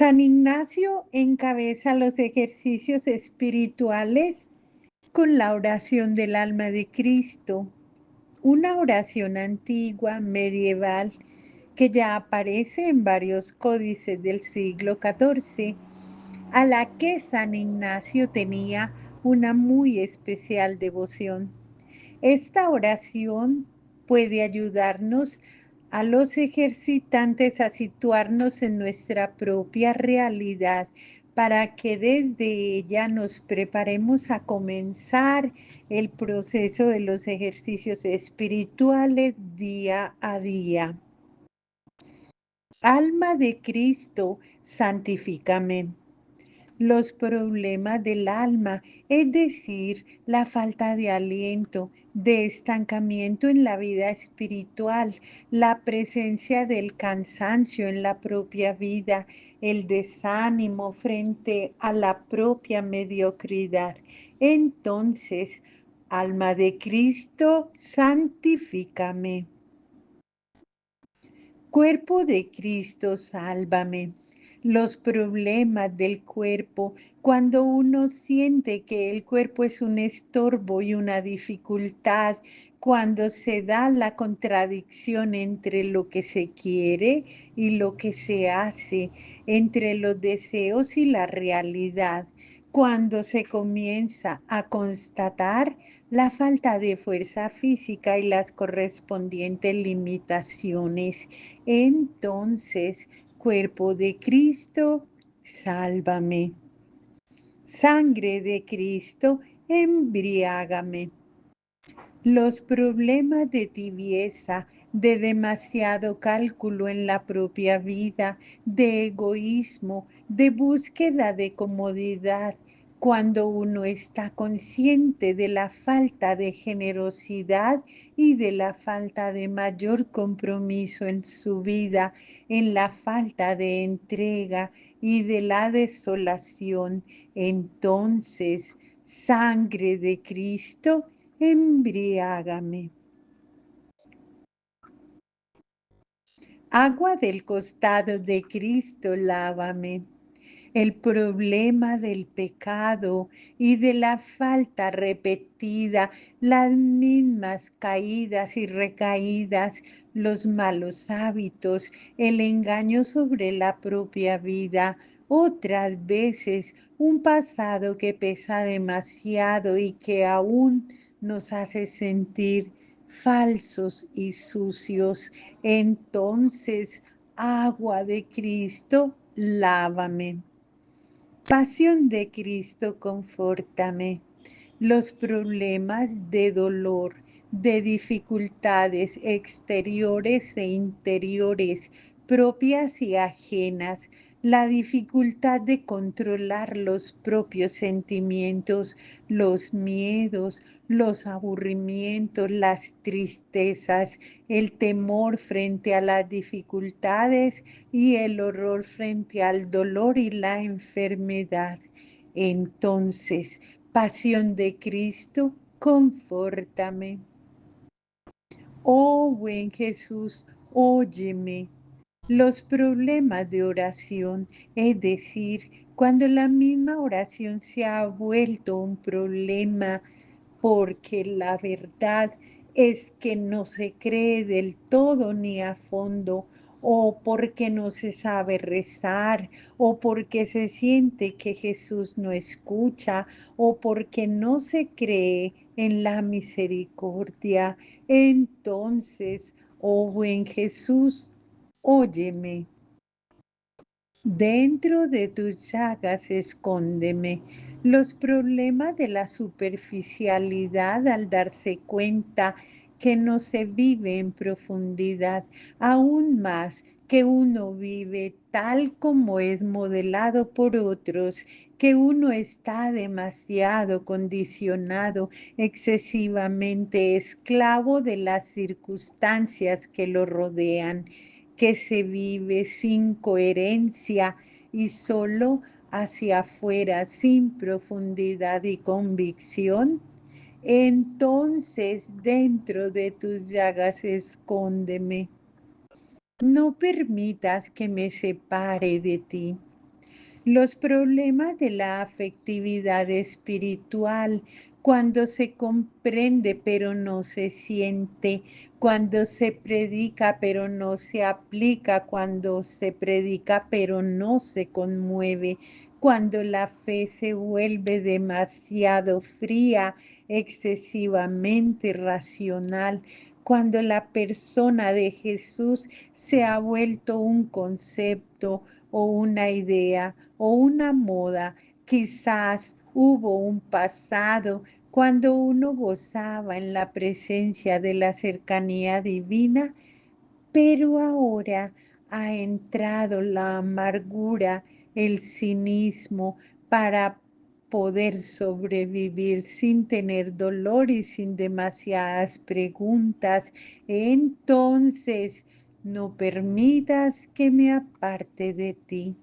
San Ignacio encabeza los ejercicios espirituales con la oración del alma de Cristo, una oración antigua, medieval, que ya aparece en varios códices del siglo XIV, a la que San Ignacio tenía una muy especial devoción. Esta oración puede ayudarnos a los ejercitantes a situarnos en nuestra propia realidad para que desde ella nos preparemos a comenzar el proceso de los ejercicios espirituales día a día. Alma de Cristo, santifícame. Los problemas del alma, es decir, la falta de aliento, de estancamiento en la vida espiritual, la presencia del cansancio en la propia vida, el desánimo frente a la propia mediocridad. Entonces, alma de Cristo, santifícame. Cuerpo de Cristo, sálvame. Los problemas del cuerpo, cuando uno siente que el cuerpo es un estorbo y una dificultad, cuando se da la contradicción entre lo que se quiere y lo que se hace, entre los deseos y la realidad, cuando se comienza a constatar la falta de fuerza física y las correspondientes limitaciones. Entonces, cuerpo de Cristo, sálvame. Sangre de Cristo, embriágame. Los problemas de tibieza, de demasiado cálculo en la propia vida, de egoísmo, de búsqueda de comodidad, cuando uno está consciente de la falta de generosidad y de la falta de mayor compromiso en su vida, en la falta de entrega y de la desolación, entonces, sangre de Cristo, embriágame. Agua del costado de Cristo, lávame. El problema del pecado y de la falta repetida, las mismas caídas y recaídas, los malos hábitos, el engaño sobre la propia vida, otras veces un pasado que pesa demasiado y que aún nos hace sentir falsos y sucios. Entonces, agua de Cristo, lávame. Pasión de Cristo, confórtame. Los problemas de dolor, de dificultades exteriores e interiores, propias y ajenas, la dificultad de controlar los propios sentimientos, los miedos, los aburrimientos, las tristezas, el temor frente a las dificultades y el horror frente al dolor y la enfermedad. Entonces, pasión de Cristo, confórtame. Oh buen Jesús, óyeme. Los problemas de oración, es decir, cuando la misma oración se ha vuelto un problema porque la verdad es que no se cree del todo ni a fondo, o porque no se sabe rezar, o porque se siente que Jesús no escucha, o porque no se cree en la misericordia. Entonces, oh buen Jesús, óyeme. Dentro de tus llagas escóndeme. Los problemas de la superficialidad al darse cuenta que no se vive en profundidad, aún más que uno vive tal como es modelado por otros, que uno está demasiado condicionado, excesivamente esclavo de las circunstancias que lo rodean, que se vive sin coherencia y solo hacia afuera, sin profundidad y convicción, entonces dentro de tus llagas escóndeme. No permitas que me separe de ti. Los problemas de la afectividad espiritual, cuando se comprende pero no se siente, cuando se predica pero no se aplica, cuando se predica pero no se conmueve, cuando la fe se vuelve demasiado fría, excesivamente racional, cuando la persona de Jesús se ha vuelto un concepto o una idea o una moda. Quizás hubo un pasado cuando uno gozaba en la presencia de la cercanía divina, pero ahora ha entrado la amargura, el cinismo para poder sobrevivir sin tener dolor y sin demasiadas preguntas. Entonces, no permitas que me aparte de ti.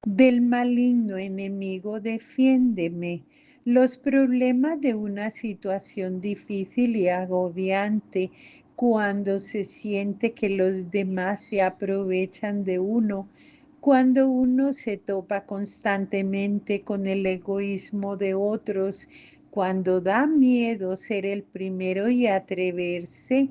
Del maligno enemigo, defiéndeme. Los problemas de una situación difícil y agobiante, cuando se siente que los demás se aprovechan de uno, cuando uno se topa constantemente con el egoísmo de otros, cuando da miedo ser el primero y atreverse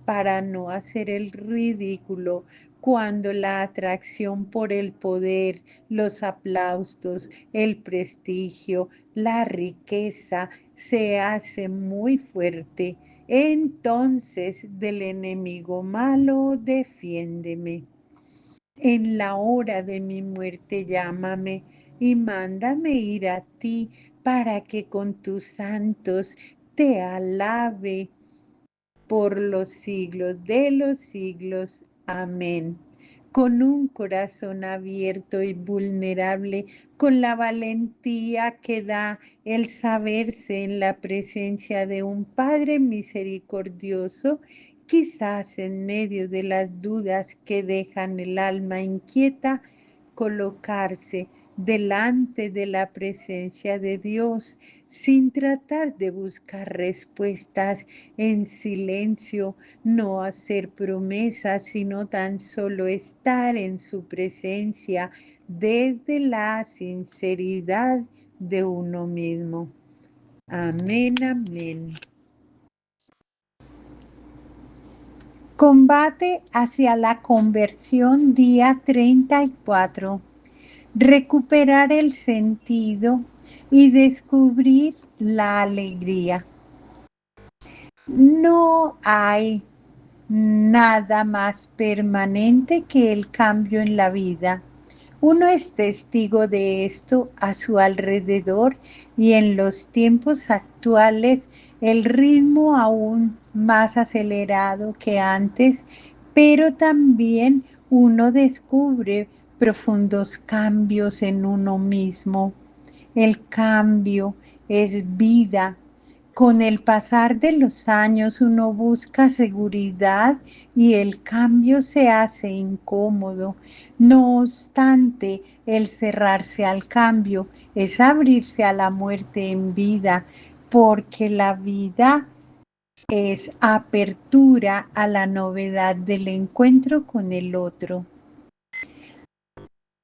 para no hacer el ridículo, cuando la atracción por el poder, los aplausos, el prestigio, la riqueza se hace muy fuerte. Entonces del enemigo malo, defiéndeme. En la hora de mi muerte llámame y mándame ir a ti para que con tus santos te alabe por los siglos de los siglos. Amén. Con un corazón abierto y vulnerable, con la valentía que da el saberse en la presencia de un Padre misericordioso, quizás en medio de las dudas que dejan el alma inquieta, colocarse delante de la presencia de Dios sin tratar de buscar respuestas en silencio, no hacer promesas, sino tan solo estar en su presencia desde la sinceridad de uno mismo. Amén, amén. Combate hacia la conversión, día 34. Recuperar el sentido y descubrir la alegría. No hay nada más permanente que el cambio en la vida. Uno es testigo de esto a su alrededor y en los tiempos actuales el ritmo aún más acelerado que antes, pero también uno descubre profundos cambios en uno mismo. El cambio es vida. Con el pasar de los años uno busca seguridad y el cambio se hace incómodo. No obstante, el cerrarse al cambio es abrirse a la muerte en vida, porque la vida es apertura a la novedad del encuentro con el otro.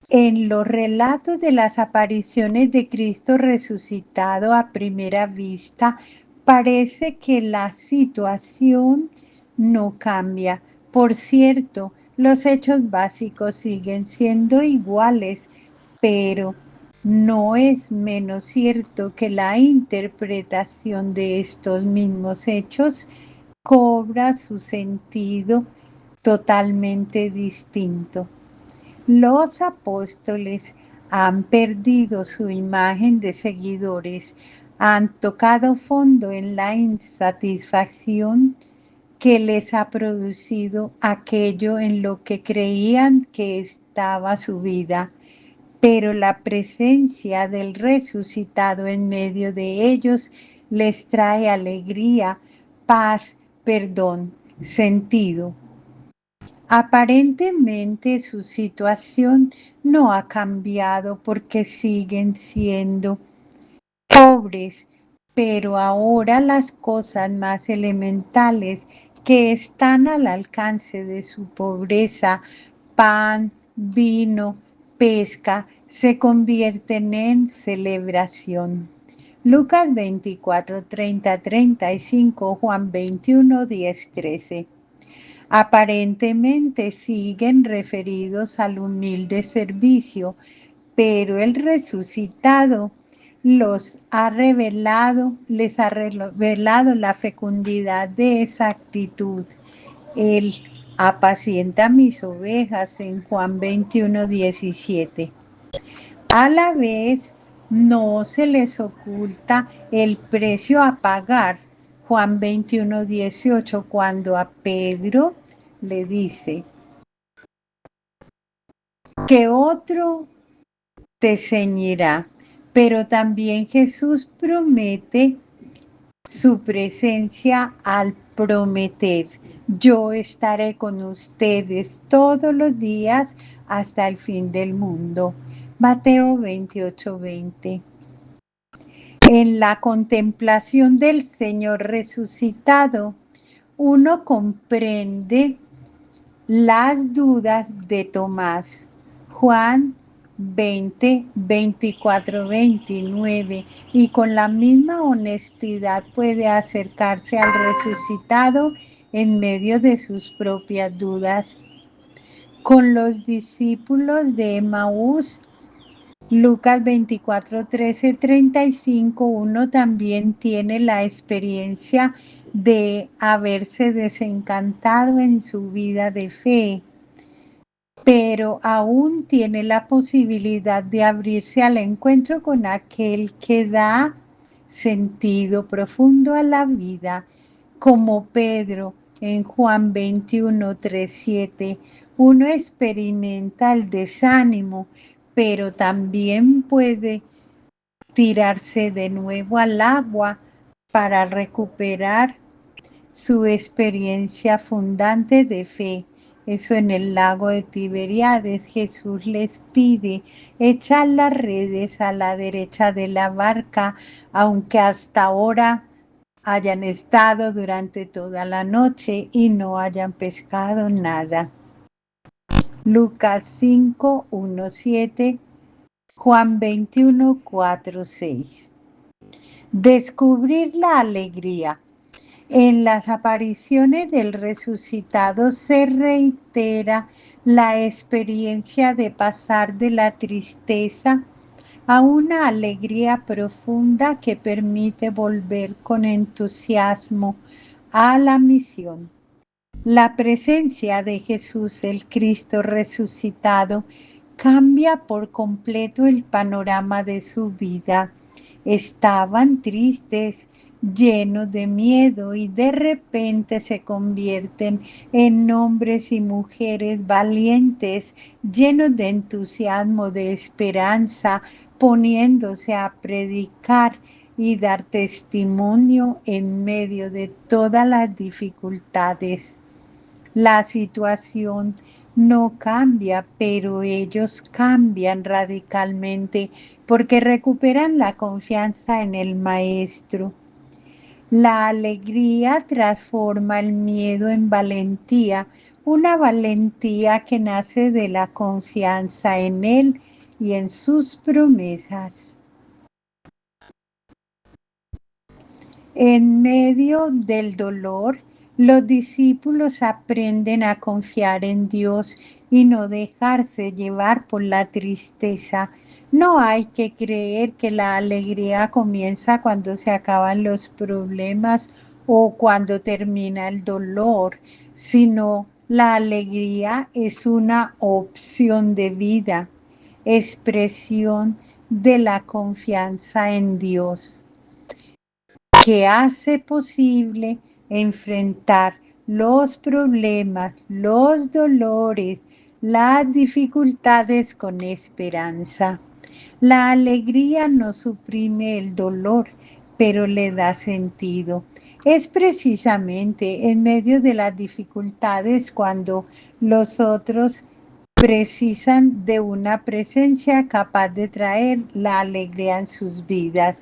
En los relatos de las apariciones de Cristo resucitado a primera vista, parece que la situación no cambia. Por cierto, los hechos básicos siguen siendo iguales, pero no es menos cierto que la interpretación de estos mismos hechos cobra su sentido totalmente distinto. Los apóstoles han perdido su imagen de seguidores, han tocado fondo en la insatisfacción que les ha producido aquello en lo que creían que estaba su vida, pero la presencia del resucitado en medio de ellos les trae alegría, paz, perdón, sentido. Aparentemente su situación no ha cambiado porque siguen siendo pobres, pero ahora las cosas más elementales que están al alcance de su pobreza, pan, vino, pesca se convierten en celebración. Lucas 24, 30, 35, Juan 21, 10, 13. Aparentemente siguen referidos al humilde servicio, pero el resucitado les ha revelado la fecundidad de esa actitud. Él apacienta mis ovejas en Juan 21, 17. A la vez, no se les oculta el precio a pagar. Juan 21, 18, cuando a Pedro le dice que otro te ceñirá, pero también Jesús promete su presencia al prometer: yo estaré con ustedes todos los días hasta el fin del mundo. Mateo 28, 20. En la contemplación del Señor resucitado, uno comprende las dudas de Tomás. Juan 20, 24, 29. Y con la misma honestidad puede acercarse al resucitado en medio de sus propias dudas. Con los discípulos de Emaús, Lucas 24, 13, 35, uno también tiene la experiencia de haberse desencantado en su vida de fe, pero aún tiene la posibilidad de abrirse al encuentro con aquel que da sentido profundo a la vida, como Pedro en Juan 21, 3, 7. Uno experimenta el desánimo, pero también puede tirarse de nuevo al agua para recuperar su experiencia fundante de fe. Eso en el lago de Tiberíades, Jesús les pide echar las redes a la derecha de la barca, aunque hasta ahora hayan estado durante toda la noche y no hayan pescado nada. Lucas 5, 1, 7, Juan 21, 4, 6. Descubrir la alegría. En las apariciones del resucitado se reitera la experiencia de pasar de la tristeza a una alegría profunda que permite volver con entusiasmo a la misión. La presencia de Jesús el Cristo resucitado cambia por completo el panorama de su vida. Estaban tristes, llenos de miedo, y de repente se convierten en hombres y mujeres valientes, llenos de entusiasmo, de esperanza, poniéndose a predicar y dar testimonio en medio de todas las dificultades. La situación no cambia, pero ellos cambian radicalmente porque recuperan la confianza en el Maestro. La alegría transforma el miedo en valentía, una valentía que nace de la confianza en Él y en sus promesas. En medio del dolor, los discípulos aprenden a confiar en Dios y no dejarse llevar por la tristeza. No hay que creer que la alegría comienza cuando se acaban los problemas o cuando termina el dolor, sino la alegría es una opción de vida, expresión de la confianza en Dios, que hace posible enfrentar los problemas, los dolores, las dificultades con esperanza. La alegría no suprime el dolor, pero le da sentido. Es precisamente en medio de las dificultades cuando los otros precisan de una presencia capaz de traer la alegría en sus vidas.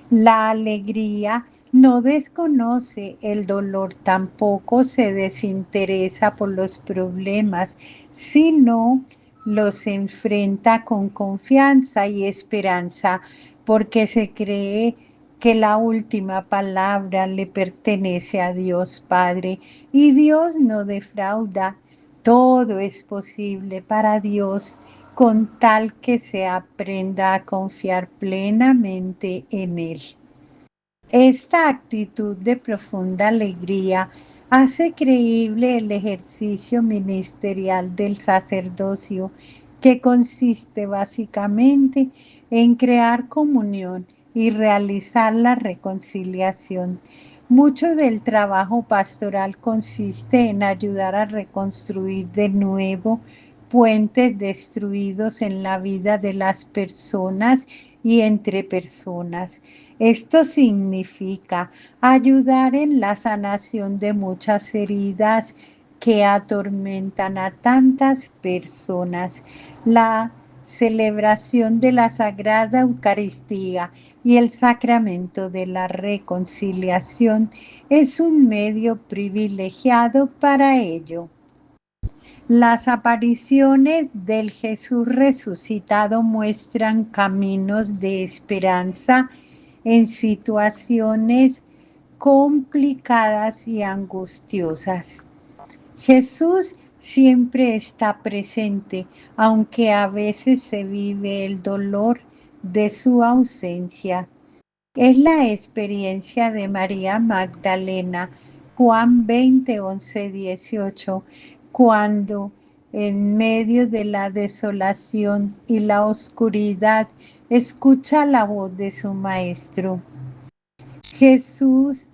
La alegría no desconoce el dolor, tampoco se desinteresa por los problemas, sino los enfrenta con confianza y esperanza, porque se cree que la última palabra le pertenece a Dios Padre y Dios no defrauda. Todo es posible para Dios con tal que se aprenda a confiar plenamente en Él. Esta actitud de profunda alegría hace creíble el ejercicio ministerial del sacerdocio, que consiste básicamente en crear comunión y realizar la reconciliación. Mucho del trabajo pastoral consiste en ayudar a reconstruir de nuevo puentes destruidos en la vida de las personas y entre personas. Esto significa ayudar en la sanación de muchas heridas que atormentan a tantas personas. La celebración de la Sagrada Eucaristía y el sacramento de la reconciliación es un medio privilegiado para ello. Las apariciones del Jesús resucitado muestran caminos de esperanza en situaciones complicadas y angustiosas. Jesús siempre está presente, aunque a veces se vive el dolor de su ausencia. Es la experiencia de María Magdalena, Juan 20, 11, 18, cuando en medio de la desolación y la oscuridad escucha la voz de su maestro. Jesús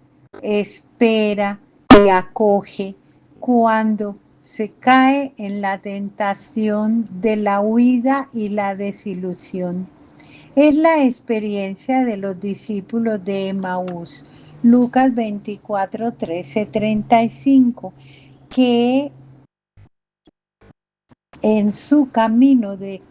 espera y acoge cuando se cae en la tentación de la huida y la desilusión. Es la experiencia de los discípulos de Emaús, Lucas 24, 13, 35, que en su camino de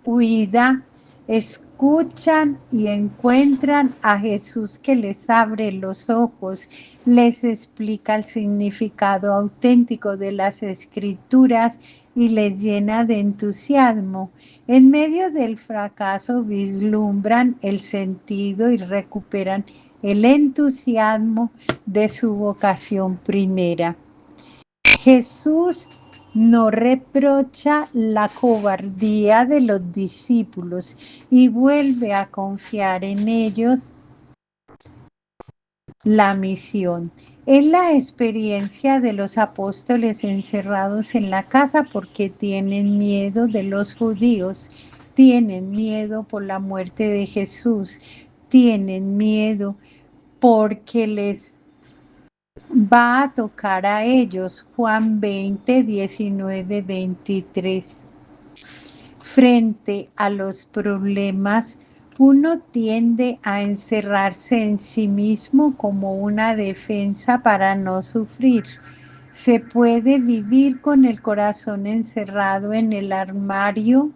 huida escuchan y encuentran a Jesús, que les abre los ojos, les explica el significado auténtico de las escrituras y les llena de entusiasmo. En medio del fracaso vislumbran el sentido y recuperan el entusiasmo de su vocación primera. Jesús no reprocha la cobardía de los discípulos y vuelve a confiar en ellos la misión. Es la experiencia de los apóstoles encerrados en la casa porque tienen miedo de los judíos, tienen miedo por la muerte de Jesús, tienen miedo porque les va a tocar a ellos. Juan 20, 19, 23. Frente a los problemas, uno tiende a encerrarse en sí mismo como una defensa para no sufrir. Se puede vivir con el corazón encerrado en el armario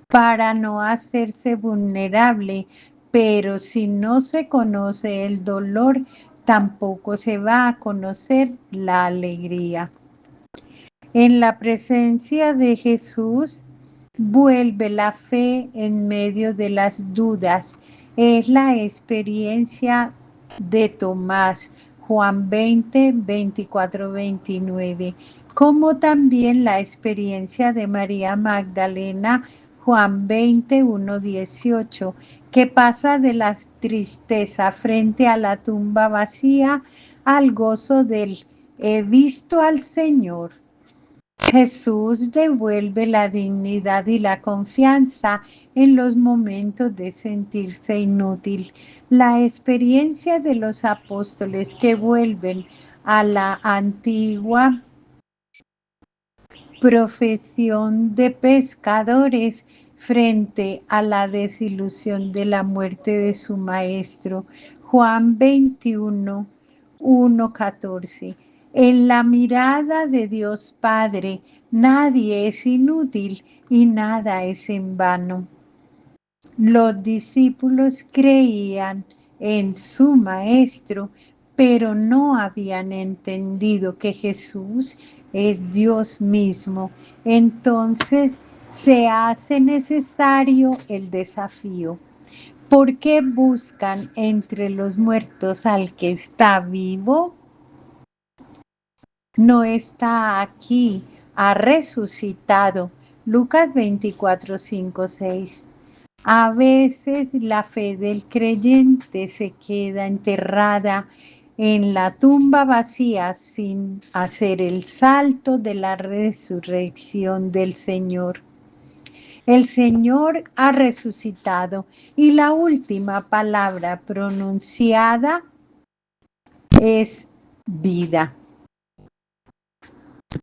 para no hacerse vulnerable, pero si no se conoce el dolor, tampoco se va a conocer la alegría. En la presencia de Jesús vuelve la fe en medio de las dudas. Es la experiencia de Tomás, Juan 20, 24, 29, como también la experiencia de María Magdalena, Juan 21, 18, que pasa de la tristeza frente a la tumba vacía al gozo del he visto al Señor. Jesús devuelve la dignidad y la confianza en los momentos de sentirse inútil. La experiencia de los apóstoles que vuelven a la antigua profesión de pescadores frente a la desilusión de la muerte de su maestro. Juan 21, 1, 14. En la mirada de Dios Padre, nadie es inútil y nada es en vano. Los discípulos creían en su maestro, pero no habían entendido que Jesús es Dios mismo. Entonces se hace necesario el desafío. ¿Por qué buscan entre los muertos al que está vivo? No está aquí, ha resucitado. Lucas 24, 5, 6. A veces la fe del creyente se queda enterrada en la tumba vacía sin hacer el salto de la resurrección del Señor. El Señor ha resucitado y la última palabra pronunciada es vida.